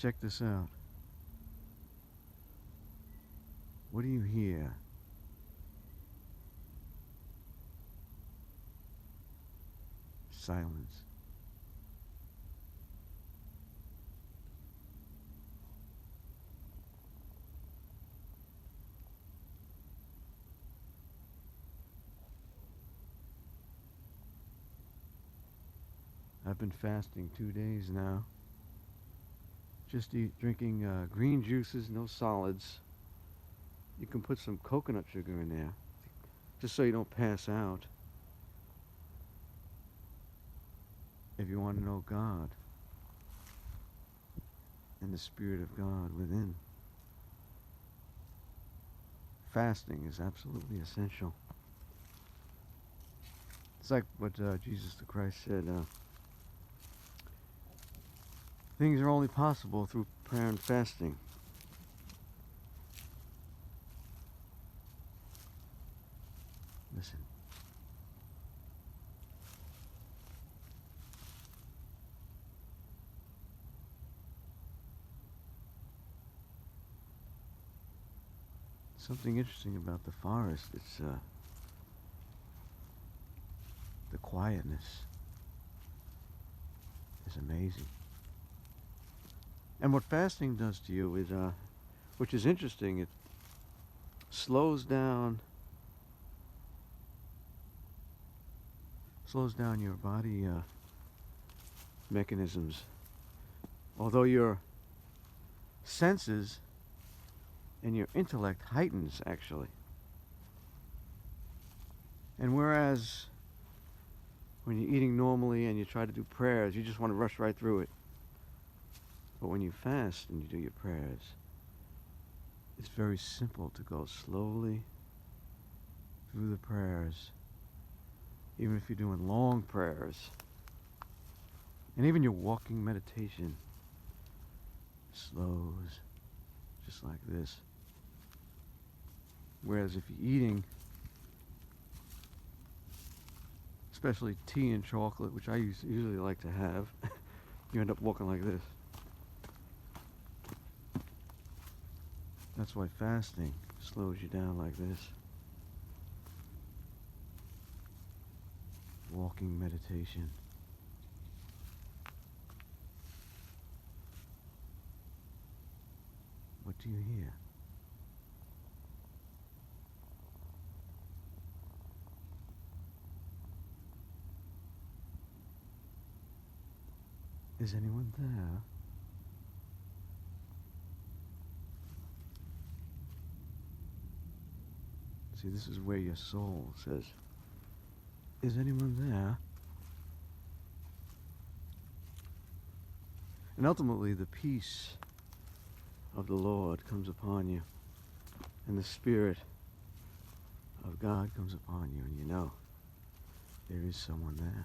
check this out. What do you hear? Silence. I've been fasting 2 days now. Just drinking green juices, no solids. You can put some coconut sugar in there, just so you don't pass out. If you want to know God and the Spirit of God within, fasting is absolutely essential. It's like what Jesus the Christ said, things are only possible through prayer and fasting. Listen. Something interesting about the forest, it's the quietness is amazing. And what fasting does to you is, which is interesting, it slows down your body mechanisms. Although your senses and your intellect heightens, actually. And whereas when you're eating normally and you try to do prayers, you just want to rush right through it. But when you fast and you do your prayers, it's very simple to go slowly through the prayers. Even if you're doing long prayers. And even your walking meditation slows, just like this. Whereas if you're eating, especially tea and chocolate, which I usually like to have, you end up walking like this. That's why fasting slows you down like this. Walking meditation. What do you hear? Is anyone there? See, this is where your soul says, is anyone there? And ultimately, the peace of the Lord comes upon you, and the Spirit of God comes upon you, and you know there is someone there.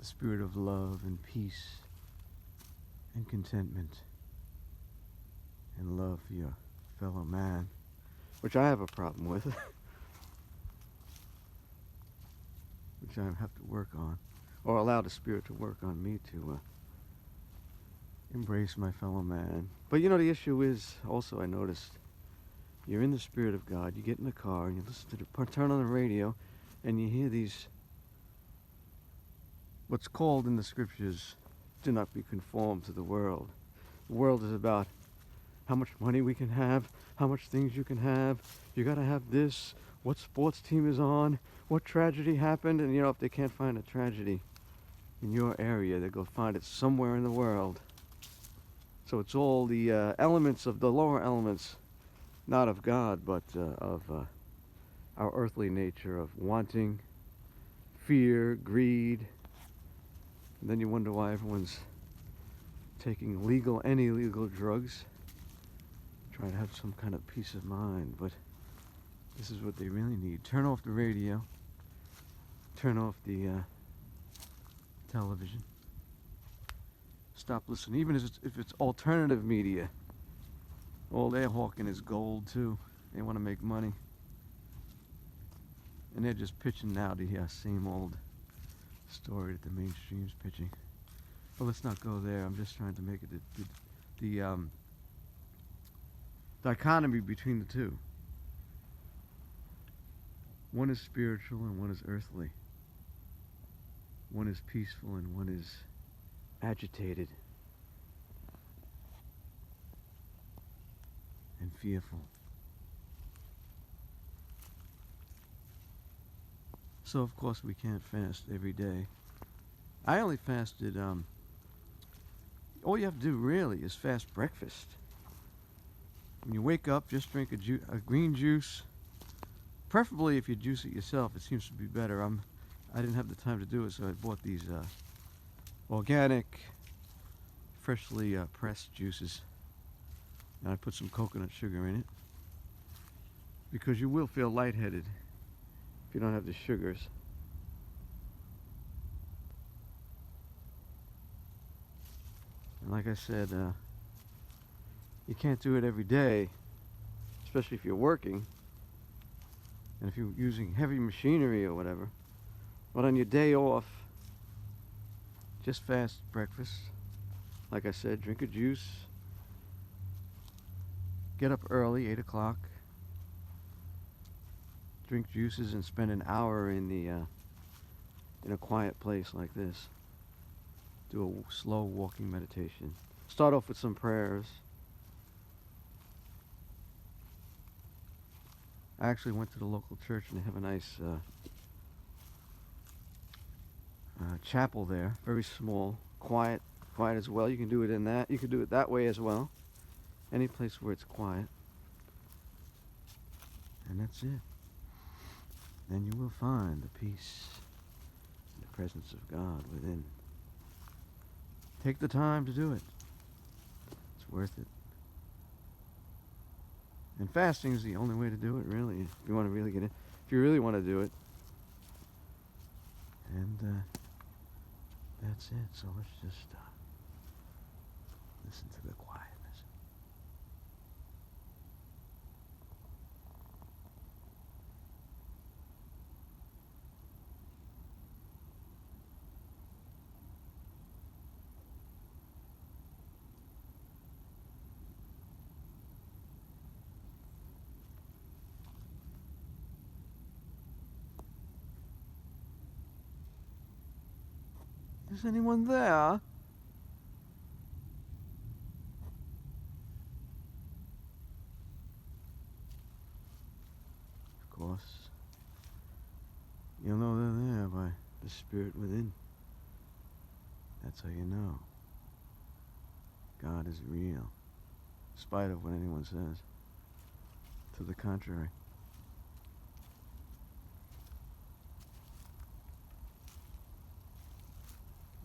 The spirit of love and peace and contentment and love for your fellow man, which I have a problem with, which I have to work on, or allow the Spirit to work on me to embrace my fellow man. But you know, the issue is also, I noticed, you're in the Spirit of God, you get in the car and you listen to turn on the radio, and you hear these, what's called in the scriptures, do not be conformed to the world. The world is about how much money we can have, how much things you can have. You gotta have this, what sports team is on, what tragedy happened, and you know, if they can't find a tragedy in your area, they go find it somewhere in the world. So it's all the elements of the lower elements, not of God, but of our earthly nature of wanting, fear, greed. And then you wonder why everyone's taking any legal drugs, trying to have some kind of peace of mind. But this is what they really need. Turn off the radio. Turn off the television. Stop listening. Even if it's alternative media. All they're hawking is gold too. They want to make money. And they're just pitching now the same old story that the mainstream's pitching. But let's not go there. I'm just trying to make it the dichotomy between the two. One is spiritual and one is earthly. One is peaceful and one is agitated and fearful. So of course we can't fast every day. I only fasted, all you have to do really is fast breakfast. When you wake up, just drink a green juice. Preferably if you juice it yourself, it seems to be better. I didn't have the time to do it, so I bought these organic, freshly pressed juices. And I put some coconut sugar in it. Because you will feel lightheaded if you don't have the sugars. And like I said, you can't do it every day, especially if you're working and if you're using heavy machinery or whatever. But on your day off, just fast breakfast. Like I said, drink a juice. Get up early, 8 o'clock. Drink juices and spend an hour in a quiet place like this. Do a slow walking meditation. Start off with some prayers. I actually went to the local church and they have a nice chapel there. Very small, quiet as well. You can do it in that. You can do it that way as well. Any place where it's quiet. And that's it. Then you will find the peace and the presence of God within. Take the time to do it. It's worth it. And fasting is the only way to do it, really. If you want to really get in, if you really want to do it. And that's it. So let's just listen to the quietness. Is anyone there? Of course, you'll know they're there by the spirit within. That's how you know God is real, in spite of what anyone says. To the contrary.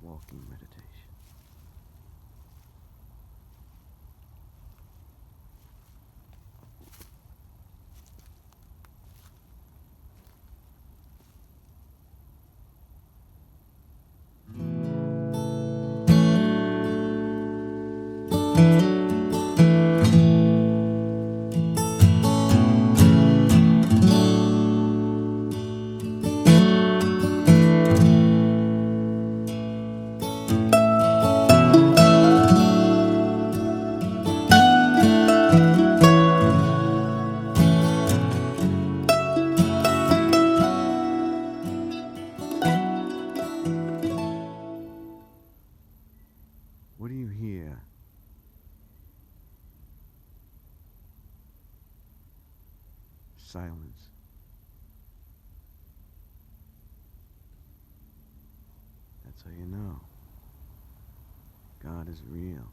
Walking meditation. What do you hear? Silence. That's how you know God is real.